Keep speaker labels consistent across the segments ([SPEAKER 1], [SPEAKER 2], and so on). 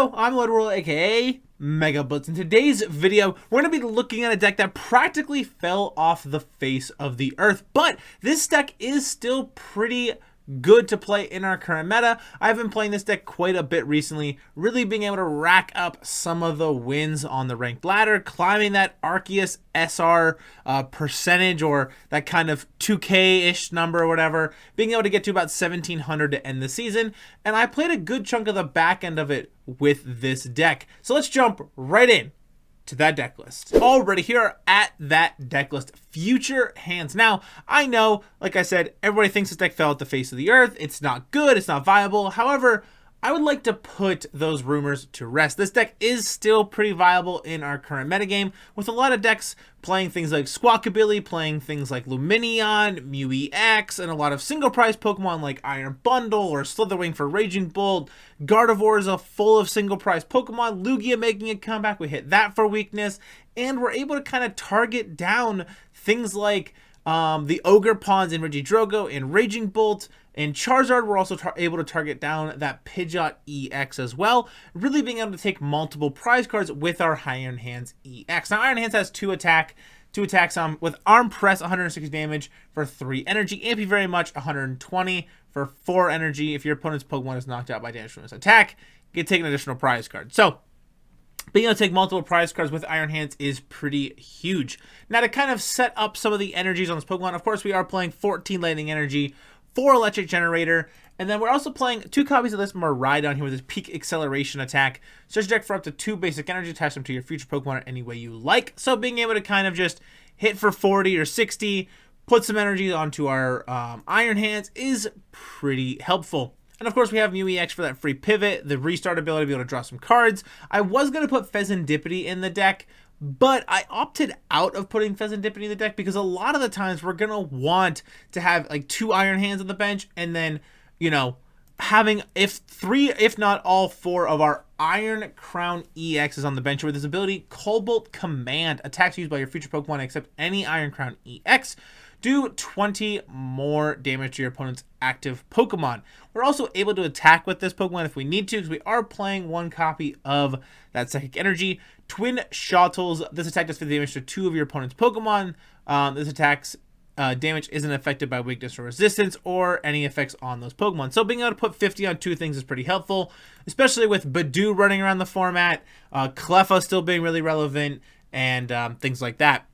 [SPEAKER 1] Yo, I'm Lord aka Mega Blitz. In today's video, we're going to be looking at a deck that practically fell off the face of the earth, but this deck is still pretty good to play in our current meta. I've been playing this deck quite a bit recently, really being able to rack up some of the wins on the ranked ladder, climbing that Arceus SR percentage, or that kind of 2K-ish number or whatever, being able to get to about 1,700 to end the season, and I played a good chunk of the back end of it with this deck. So let's jump right in to that deck list. Already here at that deck list, future hands. Now, I know, like I said, everybody thinks this deck fell at the face of the earth. It's not good, it's not viable. However, I would like to put those rumors to rest. This deck is still pretty viable in our current metagame, with a lot of decks playing things like Squawkabilly, playing things like Lumineon, Mew EX, and a lot of single prize Pokemon like Iron Bundle or Slitherwing for Raging Bolt. Gardevoir is a full of single prize Pokemon. Lugia making a comeback. We hit that for weakness, and we're able to kind of target down things like the Ogre Pawns in Regidrogo and Raging Bolt. And Charizard, we're also able to target down that Pidgeot EX as well, really being able to take multiple prize cards with our Iron Hands EX. Now, Iron Hands has two attacks with Arm Press, 160 damage for 3 energy, Ampy Very Much, 120 for 4 energy. If your opponent's Pokemon is knocked out by damage from this attack, you can take an additional prize card. So, being able to take multiple prize cards with Iron Hands is pretty huge. Now, to kind of set up some of the energies on this Pokemon, of course, we are playing 14 Lightning Energy, 4 Electric Generator, and then we're also playing 2 copies of this Miraidon here with his Peak Acceleration attack. Search deck for up to 2 basic energy, attach them to your future Pokemon any way you like. So being able to kind of just hit for 40 or 60, put some energy onto our Iron Hands is pretty helpful. And of course, we have Mew EX for that free pivot, the restart ability to be able to draw some cards. I was going to put Pheasantipity in the deck, but I opted out of putting Pheasantipity in the deck because a lot of the times we're going to want to have like 2 Iron Hands on the bench, and then, you know, having if not all 4 of our Iron Crown EXs on the bench with this ability, Cobalt Command, attacks used by your future Pokemon except any Iron Crown EX. Do 20 more damage to your opponent's active Pokemon. We're also able to attack with this Pokemon if we need to, because we are playing 1 copy of that Psychic Energy. Twin Shottles. This attack does 50 damage to 2 of your opponent's Pokemon. This attack's damage isn't affected by weakness or resistance or any effects on those Pokemon. So being able to put 50 on 2 things is pretty helpful, especially with Badoo running around the format, Cleffa still being really relevant, and things like that.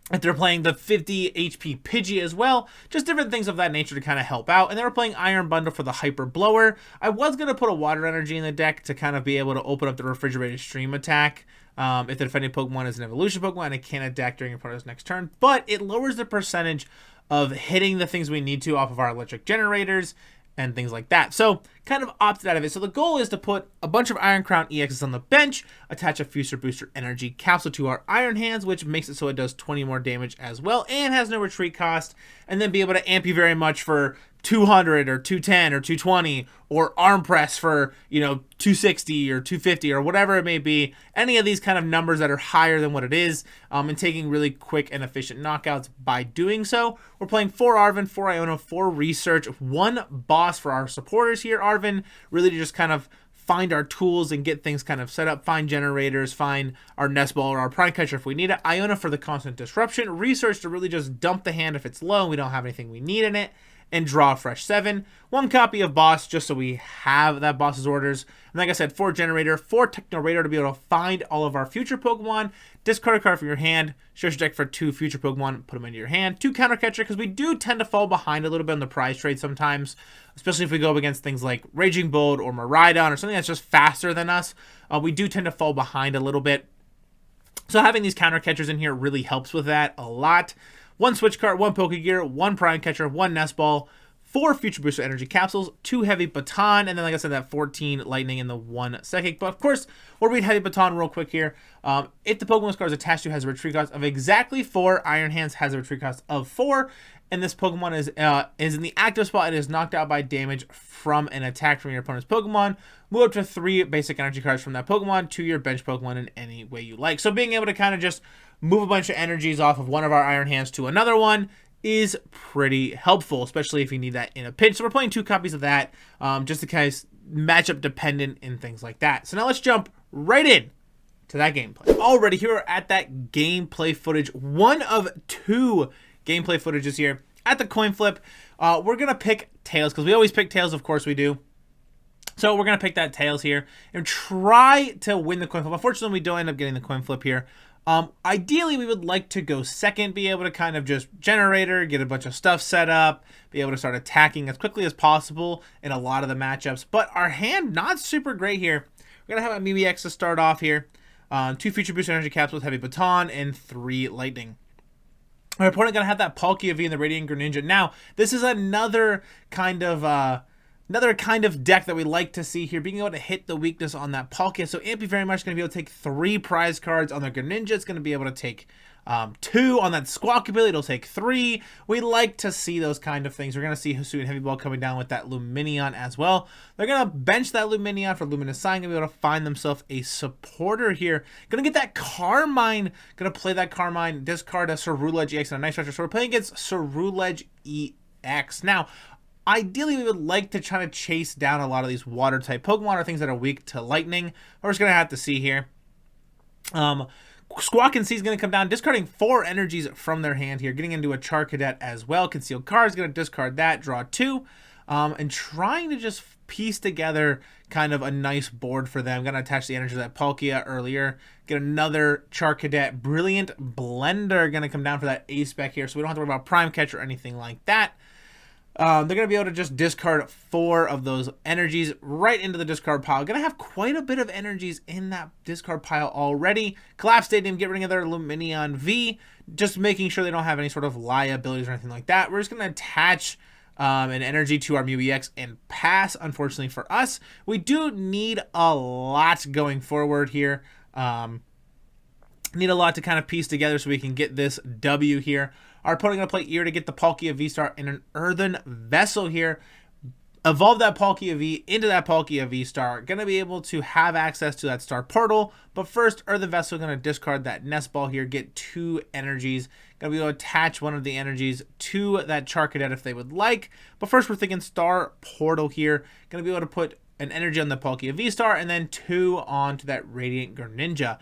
[SPEAKER 1] If they're playing the 50 HP Pidgey as well, just different things of that nature to kind of help out. And they were playing Iron Bundle for the Hyper Blower. I was going to put a Water Energy in the deck to kind of be able to open up the Refrigerated Stream attack. If the defending Pokemon is an Evolution Pokemon, it can attack during your opponent's next turn. But it lowers the percentage of hitting the things we need to off of our Electric Generators and things like that. So kind of opted out of it. So the goal is to put a bunch of Iron Crown EXs on the bench, attach a Future Booster Energy Capsule to our Iron Hands, which makes it so it does 20 more damage as well and has no retreat cost, and then be able to amp you very much for 200 or 210 or 220, or Arm Press for, you know, 260 or 250 or whatever it may be. Any of these kind of numbers that are higher than what it is, and taking really quick and efficient knockouts by doing so. We're playing 4 Arven, 4 Iono, 4 Research, 1 Boss for our supporters here. Arven, really to just kind of find our tools and get things kind of set up, find generators, find our Nest Ball or our Prime Catcher if we need it. Iono for the constant disruption. Research to really just dump the hand if it's low and we don't have anything we need in it, and draw a fresh 7. 1 copy of Boss just so we have that Boss's orders. And like I said, 4 Generator, 4 Techno Radar to be able to find all of our future Pokemon. Discard a card from your hand. Search your deck for 2 future Pokemon, put them into your hand. 2 Counter Catcher, because we do tend to fall behind a little bit on the prize trade sometimes, especially if we go up against things like Raging Bolt or Miraidon or something that's just faster than us. We do tend to fall behind a little bit. So having these Counter Catchers in here really helps with that a lot. 1 Switch Card, 1 Pokégear, 1 Prime Catcher, 1 Nest Ball, 4 Future Booster Energy Capsules, 2 Heavy Baton, and then, like I said, that 14 Lightning and the 1 Psychic. But, of course, we'll read Heavy Baton real quick here. If the Pokemon's card is attached to has a retreat cost of exactly 4, Iron Hands has a retreat cost of 4, and this Pokemon is in the active spot and is knocked out by damage from an attack from your opponent's Pokemon, move up to 3 basic energy cards from that Pokemon to your bench Pokemon in any way you like. So being able to kind of just move a bunch of energies off of one of our Iron Hands to another one is pretty helpful, especially if you need that in a pinch. So we're playing 2 copies of that, just in case matchup dependent and things like that. So now let's jump right in to that gameplay. Alrighty, here we're at that gameplay footage. One of 2 gameplay footages here at the coin flip. We're gonna pick Tails because we always pick Tails, of course we do. So we're gonna pick that Tails here and try to win the coin flip. Unfortunately, we don't end up getting the coin flip here. Ideally, we would like to go second, be able to kind of just generator, get a bunch of stuff set up, be able to start attacking as quickly as possible in a lot of the matchups. But our hand, not super great here. We're going to have a MeWX to start off here. 2 Future Boost Energy Capsules, Heavy Baton, and 3 Lightning. Our opponent going to have that Palkia V and the Radiant Greninja. Now, this is another kind of deck that we like to see here, being able to hit the weakness on that Palkia. So Ampy very much going to be able to take 3 prize cards on the Greninja. It's going to be able to take 2 on that Squawk ability. It'll take 3. We like to see those kind of things. We're going to see Hisuian Heavy Ball coming down with that Lumineon as well. They're going to bench that Lumineon for Luminous Sign. Going to be able to find themselves a supporter here. Going to get that Carmine. Going to play that Carmine. Discard a Cerulege EX and a Night Stretcher. So we're playing against Cerulege EX. Now, ideally, we would like to try to chase down a lot of these water-type Pokemon or things that are weak to lightning. We're just going to have to see here. Squawk and C is going to come down, discarding 4 energies from their hand here, getting into a Charcadet as well. Concealed Card is going to discard that, draw 2, and trying to just piece together kind of a nice board for them. Going to attach the energy to that Palkia earlier. Get another Charcadet. Brilliant Blender going to come down for that A-Spec here, so we don't have to worry about Prime Catcher or anything like that. They're going to be able to just discard 4 of those energies right into the discard pile. Going to have quite a bit of energies in that discard pile already. Collapse Stadium, get rid of their Lumineon V, just making sure they don't have any sort of liabilities or anything like that. We're just going to attach an energy to our MeWX and pass, unfortunately for us. We do need a lot going forward here. Need a lot to kind of piece together so we can get this W here. Our opponent going to play Ear to get the Palkia V-Star and an Earthen Vessel here. Evolve that Palkia V into that Palkia V-Star. Going to be able to have access to that Star Portal. But first, Earthen Vessel going to discard that Nest Ball here. Get 2 energies. Going to be able to attach one of the energies to that Charcadet if they would like. But first, we're thinking Star Portal here. Going to be able to put an energy on the Palkia V-Star and then 2 onto that Radiant Greninja.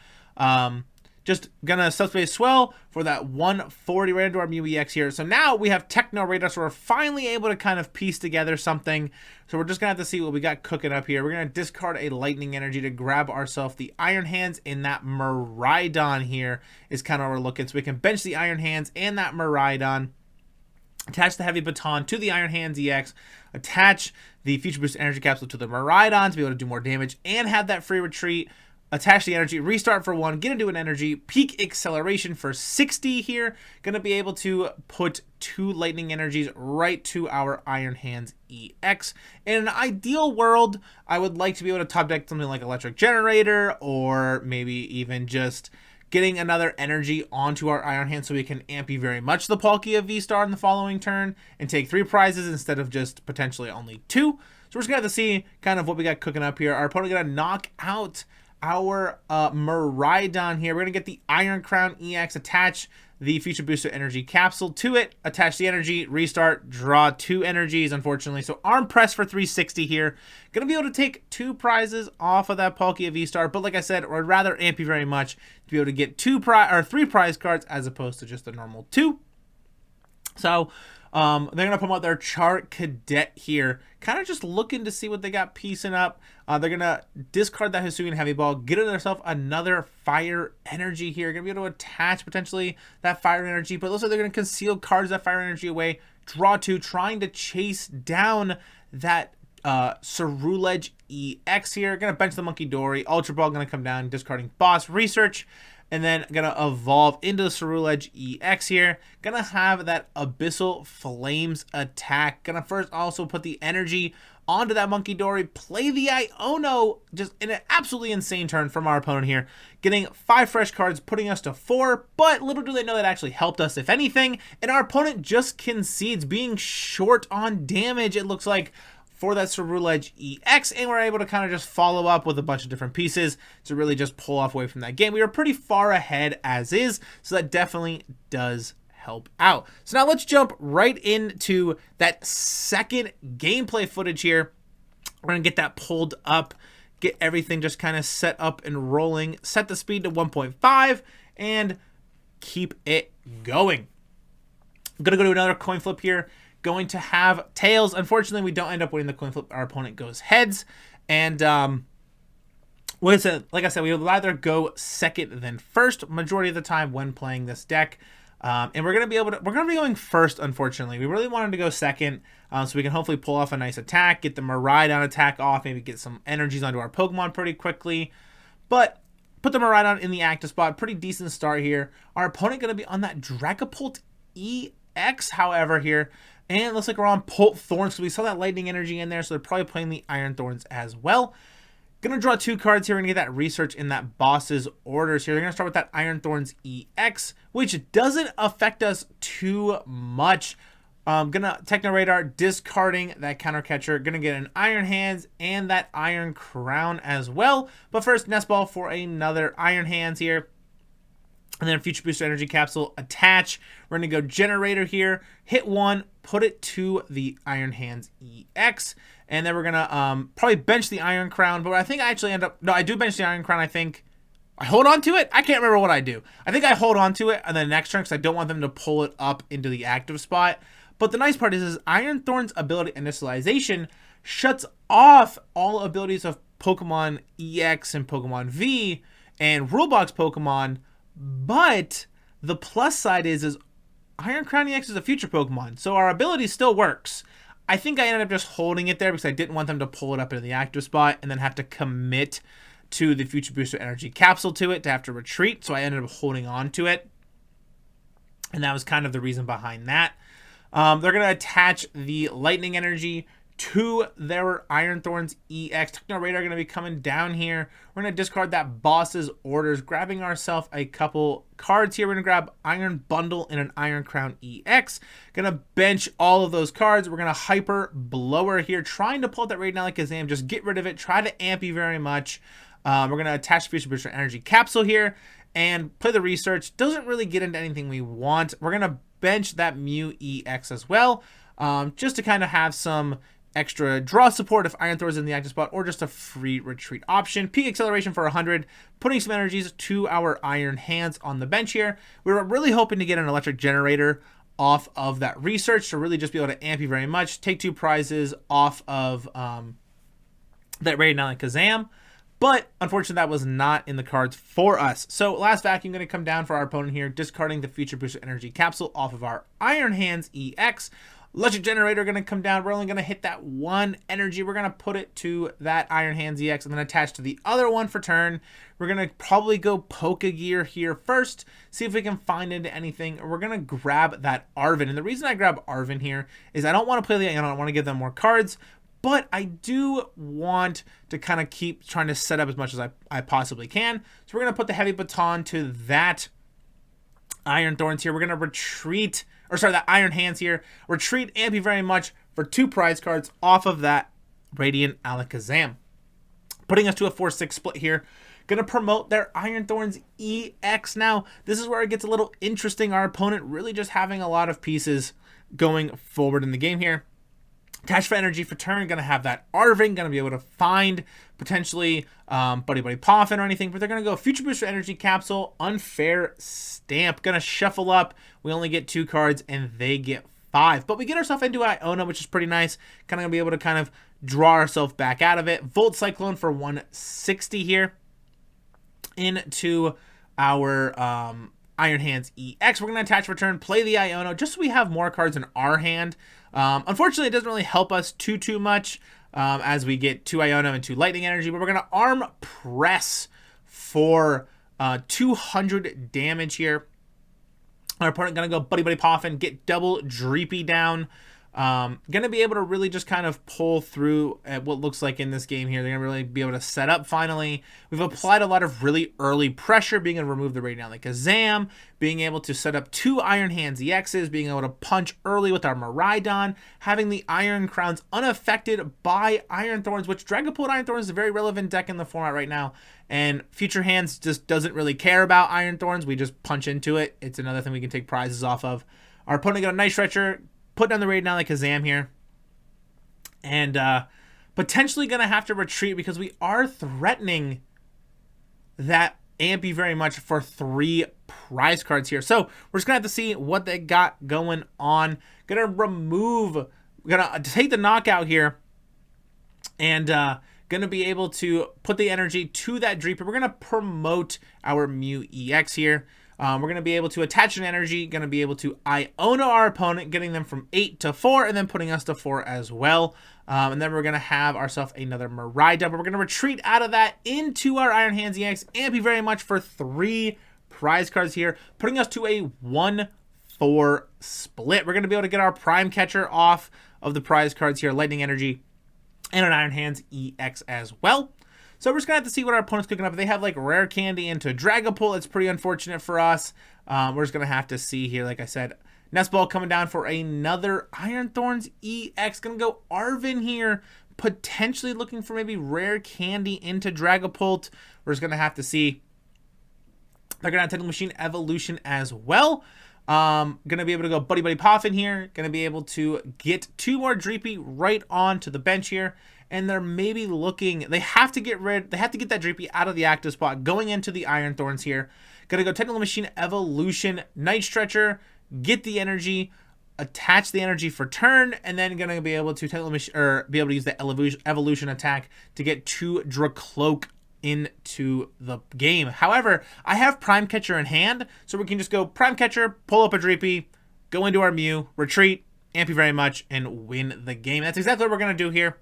[SPEAKER 1] Just gonna subspace swell for that 140 right into our MeWX here. So now we have Techno Radar, so we're finally able to kind of piece together something. So we're just gonna have to see what we got cooking up here. We're gonna discard a Lightning Energy to grab ourselves the Iron Hands, and that Miraidon here is kind of what we're looking. So we can bench the Iron Hands and that Miraidon. Attach the Heavy Baton to the Iron Hands EX. Attach the Future Boost Energy Capsule to the Miraidon to be able to do more damage and have that free retreat. Attach the energy, restart for 1, get into an energy, peak acceleration for 60 here. Gonna be able to put 2 lightning energies right to our Iron Hands EX. In an ideal world, I would like to be able to top deck something like Electric Generator, or maybe even just getting another energy onto our Iron Hands so we can ampy very much the Palkia V-Star in the following turn and take 3 prizes instead of just potentially only 2. So we're just gonna have to see kind of what we got cooking up here. Our opponent gonna knock out our Miraidon here. We're going to get the Iron Crown EX, attach the Future Booster Energy Capsule to it, attach the energy, restart, draw 2 energies, unfortunately. So Arm Press for 360 here. Going to be able to take 2 prizes off of that Palkia V-Star, but like I said, I'd rather ampy very much to be able to get 3 prize cards as opposed to just the normal 2. So they're going to promote their Charcadet here. Kind of just looking to see what they got piecing up. They're going to discard that Hisuian Heavy Ball, get themselves another Fire Energy here. Going to be able to attach potentially that Fire Energy, but also they're going to conceal cards that Fire Energy away. Draw 2, trying to chase down that Cerulege EX here. Going to bench the Monkey Dory. Ultra Ball going to come down, discarding Boss Research. And then gonna evolve into the Cerulege EX here. Gonna have that Abyssal Flames attack. Gonna first also put the energy onto that Monkey Dory. Play the Iono, just in an absolutely insane turn from our opponent here. Getting 5 fresh cards, putting us to 4. But little do they know that actually helped us, if anything. And our opponent just concedes, being short on damage, it looks like, for that Cerulege EX, and we're able to kind of just follow up with a bunch of different pieces to really just pull off away from that game. We were pretty far ahead as is, so that definitely does help out. So now let's jump right into that second gameplay footage here. We're going to get that pulled up, get everything just kind of set up and rolling, set the speed to 1.5, and keep it going. I'm going to go to another coin flip here. Going to have tails. Unfortunately, we don't end up winning the coin flip. Our opponent goes heads. And like I said, we would rather go second than first majority of the time when playing this deck. And we're going to be going first, unfortunately. We really wanted to go second, so we can hopefully pull off a nice attack, get the Miraidon attack off, maybe get some energies onto our Pokemon pretty quickly. But put the Miraidon in the active spot. Pretty decent start here. Our opponent going to be on that Dragapult EX, however, here. And it looks like we're on Iron Thorns, so we saw that lightning energy in there, so they're probably playing the Iron Thorns as well. Gonna draw 2 cards here. We're gonna get that research in that boss's orders here. They're gonna start with that Iron Thorns EX, which doesn't affect us too much. Gonna Techno Radar, discarding that counter catcher. Gonna get an Iron Hands and that Iron Crown as well. But first, Nest Ball for another Iron Hands here. And then Future Booster Energy Capsule, attach. We're going to go Generator here, hit 1, put it to the Iron Hands EX. And then we're going to probably bench the Iron Crown. But I think I actually end up... No, I do bench the Iron Crown, I think. I hold on to it? I can't remember what I do. I think I hold on to it on the next turn because I don't want them to pull it up into the active spot. But the nice part is Iron Thorns ability initialization shuts off all abilities of Pokemon EX and Pokemon V and Rulebox Pokemon. But the plus side is Iron Crown EX is a future Pokemon, so our ability still works. I think I ended up just holding it there because I didn't want them to pull it up into the active spot and then have to commit to the Future Booster Energy Capsule to it to have to retreat, so I ended up holding on to it. And that was kind of the reason behind that. They're going to attach the Lightning Energy to their Iron Thorns EX. Techno Radar going to be coming down here. We're going to discard that boss's orders, grabbing ourselves a couple cards here. We're going to grab Iron Bundle and an Iron Crown EX. Going to bench all of those cards. We're going to Hyper Blower here, trying to pull out that Miraidon Kazam. Just get rid of it. Try to amp you very much. We're going to attach Future Booster Energy Capsule here and play the research. Doesn't really get into anything we want. We're going to bench that Mew EX as well, just to kind of have some extra draw support if Iron Thorns in the active spot, or just a free retreat option. Peak acceleration for 100, putting some energies to our Iron Hands on the bench here. We were really hoping to get an Electric Generator off of that research to really just be able to amp you very much, take 2 prizes off of that Miraidon Kazam. But unfortunately, that was not in the cards for us. So Last Vacuum going to come down for our opponent here, discarding the Future Booster Energy Capsule off of our Iron Hands EX. Electric Generator going to come down. We're only going to hit that 1 energy. We're going to put it to that Iron Hands EX and then attach to the other one for turn. We're going to probably go Pokégear here first, see if we can find into anything. We're going to grab that Arven. And the reason I grab Arven here is I don't want to play the Iono. I want to give them more cards. But I do want to kind of keep trying to set up as much as I possibly can. So we're going to put the Heavy Baton to that Iron Thorns here. We're going to retreat... Or sorry, that Iron Hands here. Retreat, amp you very much for 2 prize cards off of that Radiant Alakazam. Putting us to a 4-6 split here. Going to promote their Iron Thorns EX now. This is where it gets a little interesting. Our opponent really just having a lot of pieces going forward in the game here. Attach for energy for turn. Going to have that Arven. Going to be able to find potentially Buddy Poffin or anything. But they're going to go Future Booster Energy Capsule. Unfair Stamp. Going to shuffle up. We only get 2 cards and they get 5. But we get ourselves into Iono, which is pretty nice. Kind of going to be able to kind of draw ourselves back out of it. Volt Cyclone for 160 here. Into our Iron Hands EX. We're going to attach return, play the Iono, just so we have more cards in our hand. Unfortunately, it doesn't really help us too much as we get 2 Iono and 2 Lightning Energy, but we're going to Arm Press for 200 damage here. Our opponent going to go Buddy Poffin, get double Dreepy down. Going to be able to really just kind of pull through at what looks like in this game here. They're going to really be able to set up finally. We've applied a lot of really early pressure, being able to remove the Radiant Kazam, being able to set up 2 Iron Hands EXs, being able to punch early with our Miraidon, having the Iron Crowns unaffected by Iron Thorns, which Dragapult Iron Thorns is a very relevant deck in the format right now. And Future Hands just doesn't really care about Iron Thorns. We just punch into it. It's another thing we can take prizes off of. Our opponent got a Night Stretcher, put down the Radiant Kazam here, and potentially going to have to retreat because we are threatening that Ampy very much for 3 prize cards here. So we're just going to have to see what they got going on. Going to take the knockout here and going to be able to put the energy to that Dreeper. We're going to promote our Mew EX here. We're going to be able to attach an energy, going to be able to Iono our opponent, getting them from 8 to 4, and then putting us to 4 as well. And then we're going to have ourselves another Miraidon. We're going to retreat out of that into our Iron Hands EX. Ampy very much for 3 prize cards here, putting us to a 1-4 split. We're going to be able to get our Prime Catcher off of the prize cards here, Lightning Energy, and an Iron Hands EX as well. So we're just going to have to see what our opponent's cooking up. If they have like Rare Candy into Dragapult, it's pretty unfortunate for us. We're just going to have to see here, like I said. Nest Ball coming down for another Iron Thorns EX. Going to go Arven here, potentially looking for maybe Rare Candy into Dragapult. We're just going to have to see. They're going to have Techno Machine Evolution as well. Going to be able to go Buddy Buddy Poffin here. Going to be able to get 2 more Dreepy right onto the bench here. And they're maybe looking, they have to get that Dreepy out of the active spot, going into the Iron Thorns here. Going to go Techno Machine Evolution, Night Stretcher, get the energy, attach the energy for turn, and then going to be able to be able to use the evolution attack to get 2 Dracloak into the game. However, I have Prime Catcher in hand, so we can just go Prime Catcher, pull up a Dreepy, go into our Mew, retreat, Ampy very much, and win the game. That's exactly what we're going to do here.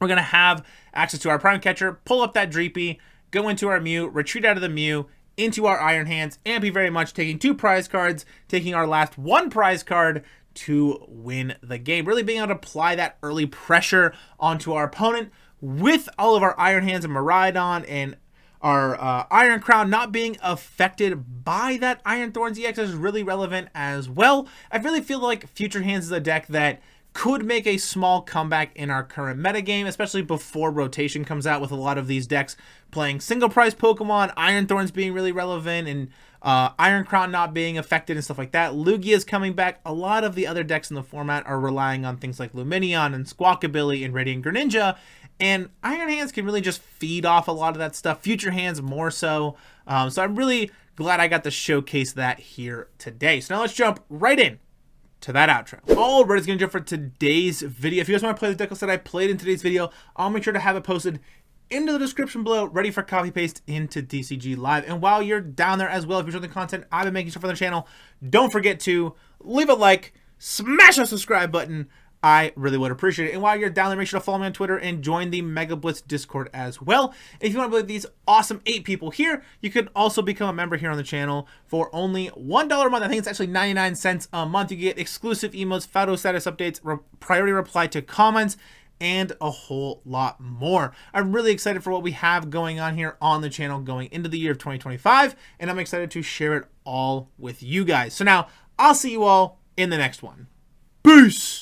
[SPEAKER 1] We're going to have access to our Prime Catcher, pull up that Dreepy, go into our Mew, retreat out of the Mew, into our Iron Hands, Ampy very much, taking 2 prize cards, taking our last 1 prize card to win the game. Really being able to apply that early pressure onto our opponent with all of our Iron Hands and Miraidon and our Iron Crown not being affected by that Iron Thorns EX is really relevant as well. I really feel like Future Hands is a deck that could make a small comeback in our current metagame, especially before rotation comes out, with a lot of these decks playing single prize Pokemon, Iron Thorns being really relevant, and Iron Crown not being affected and stuff like that. Lugia is coming back. A lot of the other decks in the format are relying on things like Lumineon and Squawkabilly and Radiant Greninja, and Iron Hands can really just feed off a lot of that stuff. Future Hands more so. So I'm really glad I got to showcase that here today. So now let's jump right in to that outro. Alright, it's gonna jump for today's video. If you guys want to play the deck list that I played in today's video, I'll make sure to have it posted into the description below, ready for copy paste into DCG Live. And while you're down there as well, if you're enjoying the content I've been making stuff for the channel, don't forget to leave a like, smash that subscribe button. I really would appreciate it. And while you're down there, make sure to follow me on Twitter and join the Mega Blitz Discord as well. If you want to play with these awesome 8 people here, you can also become a member here on the channel for only $1 a month. I think it's actually 99 cents a month. You get exclusive emotes, photo status updates, priority reply to comments, and a whole lot more. I'm really excited for what we have going on here on the channel going into the year of 2025, and I'm excited to share it all with you guys. So now, I'll see you all in the next one. Peace!